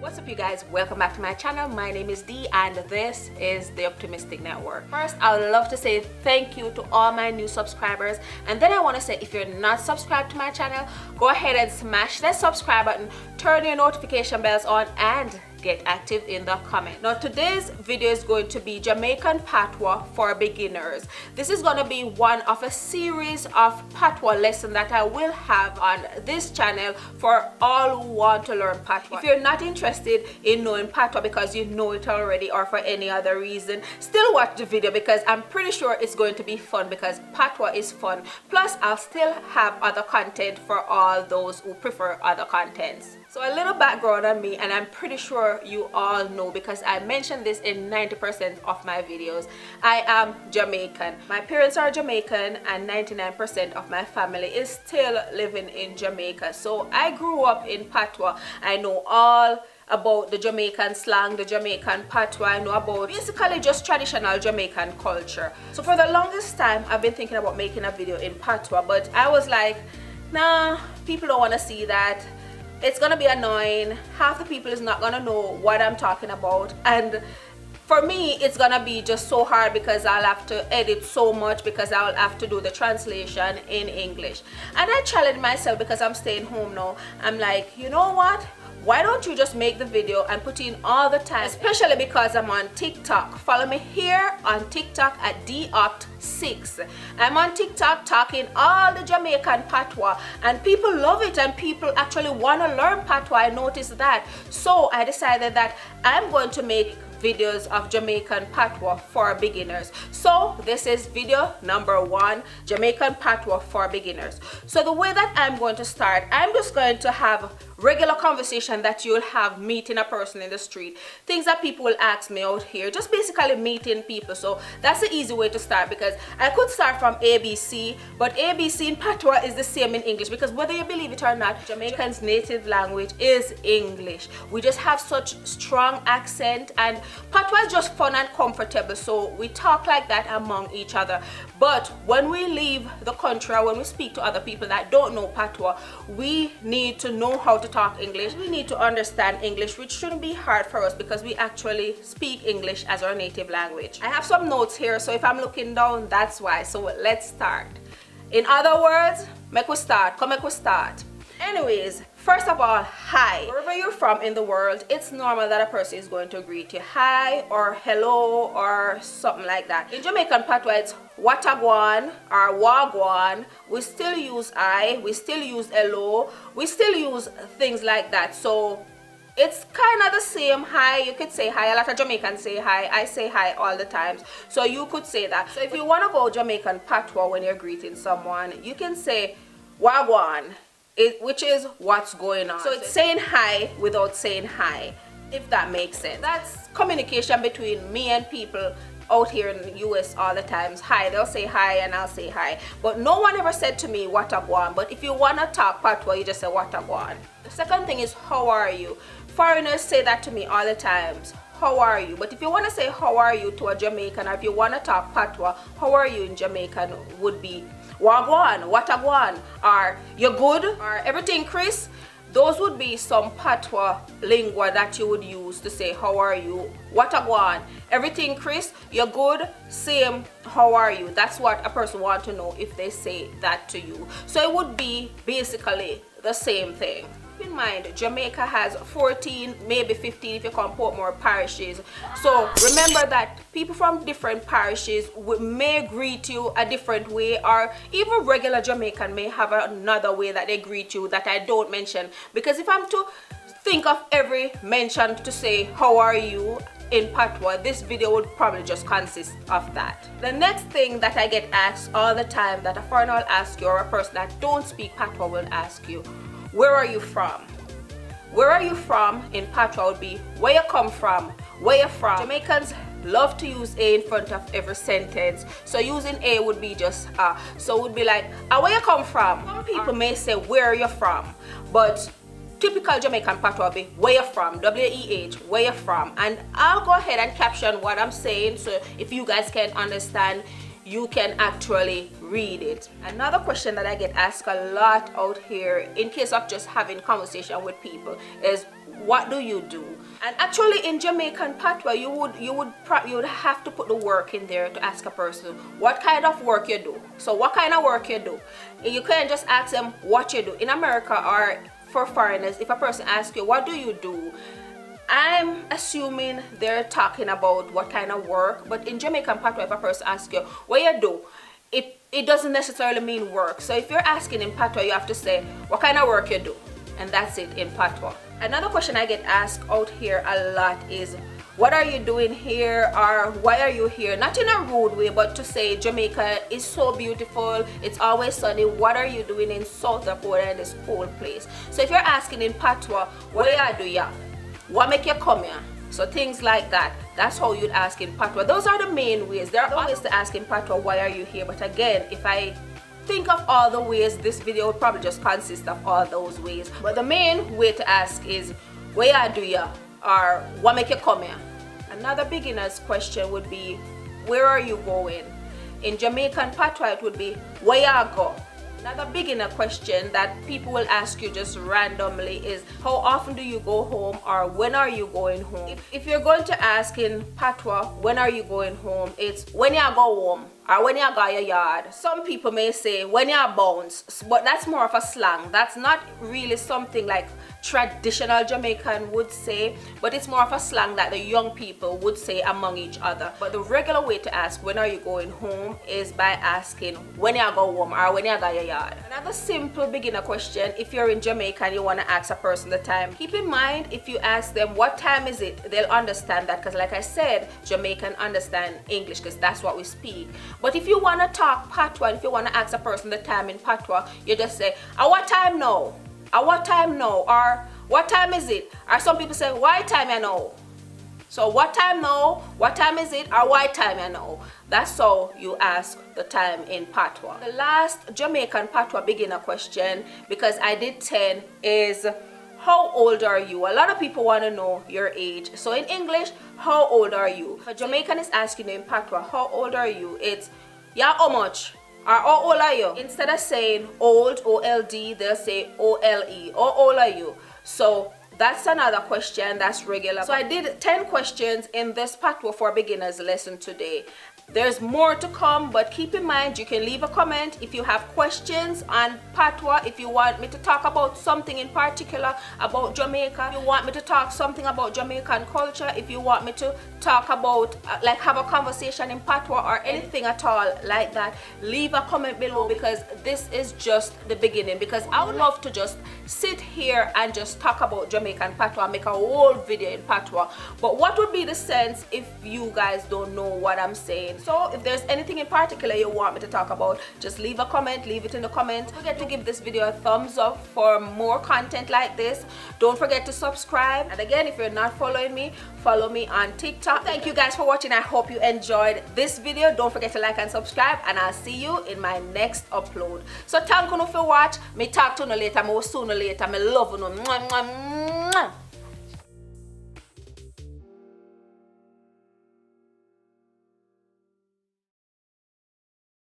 What's up you guys, welcome back to my channel. My name is Dee and this is the Optimistic Network. First, I would love to say thank you to all my new subscribers, and then I want to say if you're not subscribed to my channel, go ahead and smash that subscribe button, turn your notification bells on and get active in the comment. Now today's video is going to be Jamaican Patois for beginners. This is going to be one of a series of Patois lessons that I will have on this channel for all who want to learn Patois. If you're not interested in knowing Patois because you know it already or for any other reason, still watch the video because I'm pretty sure it's going to be fun because Patois is fun. Plus I'll still have other content for all those who prefer other contents. So a little background on me, and I'm pretty sure you all know because I mentioned this in 90% of my videos. I am Jamaican. My parents are Jamaican and 99% of my family is still living in Jamaica. So I grew up in Patwah. I know all about the Jamaican slang, the Jamaican Patois. I know about basically just traditional Jamaican culture. So for the longest time I've been thinking about making a video in Patois, but I was like, nah, people don't want to see that. It's gonna be annoying. Half the people is not gonna know what I'm talking about, and for me it's gonna be just so hard because I'll have to edit so much because I'll have to do the translation in English. And I challenge myself because I'm staying home now. I'm like, you know what? Why don't you just make the video and put in all the time, especially because I'm on TikTok. Follow me here on TikTok at DOpt6. I'm on TikTok talking all the Jamaican Patois and people love it and people actually want to learn Patois. I noticed that. So I decided that I'm going to make videos of Jamaican Patois for beginners. So this is video number 1, Jamaican Patois for beginners. So the way that I'm going to start, I'm just going to have regular conversation that you'll have meeting a person in the street, things that people will ask me out here, just basically meeting people. So that's the easy way to start because I could start from ABC, but ABC in Patois is the same in English because whether you believe it or not, Jamaican's native language is English. We just have such strong accent and Patois is just fun and comfortable, so we talk like that among each other. But when we leave the country or when we speak to other people that don't know Patois, we need to know how to talk English. We need to understand English, which shouldn't be hard for us because we actually speak English as our native language. I have some notes here, so if I'm looking down, that's why. So let's start. In other words, make we start. Come make we start. Anyways, first of all, hi. Wherever you're from in the world, it's normal that a person is going to greet you hi or hello or something like that. In Jamaican Patois, it's watagwan or wagwan. We still use I, we still use hello, we still use things like that. So it's kind of the same. Hi, you could say hi. A lot of Jamaicans say hi. I say hi all the times. So you could say that. So if you want to go Jamaican Patois when you're greeting someone, you can say wagwan. Which is what's going on. So it's saying hi without saying hi, if that makes sense. That's communication between me and people out here in the US all the times. Hi, they'll say hi and I'll say hi. But no one ever said to me watagwan. But if you want to talk Patois, you just say watagwan. The second thing is how are you? Foreigners say that to me all the times. How are you? But if you want to say how are you to a Jamaican, or if you want to talk Patois, how are you in Jamaican would be wagwan, watagwan, or you good, or everything Chris. Those would be some Patois lingua that you would use to say how are you. Watagwan, everything Chris, you're good, same, how are you? That's what a person wants to know if they say that to you. So it would be basically the same thing. Keep in mind, Jamaica has 14, maybe 15 if you count Portmore parishes. So remember that people from different parishes may greet you a different way, or even regular Jamaican may have another way that they greet you that I don't mention. Because if I'm to think of every mention to say how are you in Patois, this video would probably just consist of that. The next thing that I get asked all the time that a foreigner will ask you, or a person that don't speak Patois will ask you, where are you from? Where are you from in Patwah would be where you come from, where you're from. Jamaicans love to use A in front of every sentence. So using A would be just so it would be like, where you come from? Some people may say where you're from, but typical Jamaican Patois will be where you're from, W-E-H, where you're from. And I'll go ahead and caption what I'm saying so if you guys can understand, you can actually read it. Another question that I get asked a lot out here in case of just having conversation with people is, what do you do? And actually in Jamaican Patois, you would have to put the work in there to ask a person what kind of work you do. So what kind of work you do? You can't just ask them what you do. In America or for foreigners, if a person asks you what do you do, I'm assuming they're talking about what kind of work. But in Jamaican Patois, if a person asks you what you do, it doesn't necessarily mean work. So if you're asking in Patois, you have to say what kind of work you do, and that's it in Patois. Another question I get asked out here a lot is, what are you doing here, or why are you here? Not in a rude way, but to say Jamaica is so beautiful, it's always sunny. What are you doing in South Dakota in this cold place? So if you're asking in Patois, what you do ya? What make you come here? So things like that. That's how you'd ask in Patois. Those are the main ways. There are other ways to ask in Patois, why are you here? But again, if I think of all the ways, this video would probably just consist of all those ways. But the main way to ask is, where you do ya? Or what make you come here? Another beginner's question would be, where are you going? In Jamaican Patois, it would be, where you go? Another beginner question that people will ask you just randomly is, how often do you go home, or when are you going home? If you're going to ask in Patois, when are you going home, it's when you go home or when you go your yard. Some people may say when you bounce, but that's more of a slang. That's not really something like traditional Jamaican would say, but it's more of a slang that the young people would say among each other. But the regular way to ask when are you going home is by asking when you go home or when you go your yard. Another simple beginner question, if you're in Jamaica and you want to ask a person the time, keep in mind if you ask them what time is it, they'll understand that, because like I said, Jamaican understand English because that's what we speak. But if you want to talk Patois, if you want to ask a person the time in Patois, you just say, at what time now? At what time now? Or what time is it? Or some people say, why time you know? So what time now? What time is it? Or why time you know? That's how you ask the time in Patois. The last Jamaican Patois beginner question, because I did 10, is how old are you? A lot of people want to know your age. So in English, how old are you? If a Jamaican is asking you in Patois, how old are you? It's, yeah, how much? Or how old are you? Instead of saying old, O-L-D, they'll say O-L-E. How old are you? So that's another question that's regular. So I did 10 questions in this Patois for Beginners lesson today. There's more to come, but keep in mind you can leave a comment if you have questions on Patwah, if you want me to talk about something in particular about Jamaica, if you want me to talk something about Jamaican culture, if you want me to talk about like have a conversation in Patwah or anything at all like that, leave a comment below, because this is just the beginning. Because I would love to just sit here and just talk about Jamaican Patwah, make a whole video in Patwah, but what would be the sense if you guys don't know what I'm saying? So if there's anything in particular you want me to talk about, just leave a comment, leave it in the comments. Don't forget to give this video a thumbs up for more content like this. Don't forget to subscribe, and again, if you're not following me, follow me on TikTok. Thank you guys for watching. I hope you enjoyed this video. Don't forget to like and subscribe, and I'll see you in my next upload. So thank you for watching. Me talk to you later, more sooner later. Me love you. Mwah, mwah, mwah.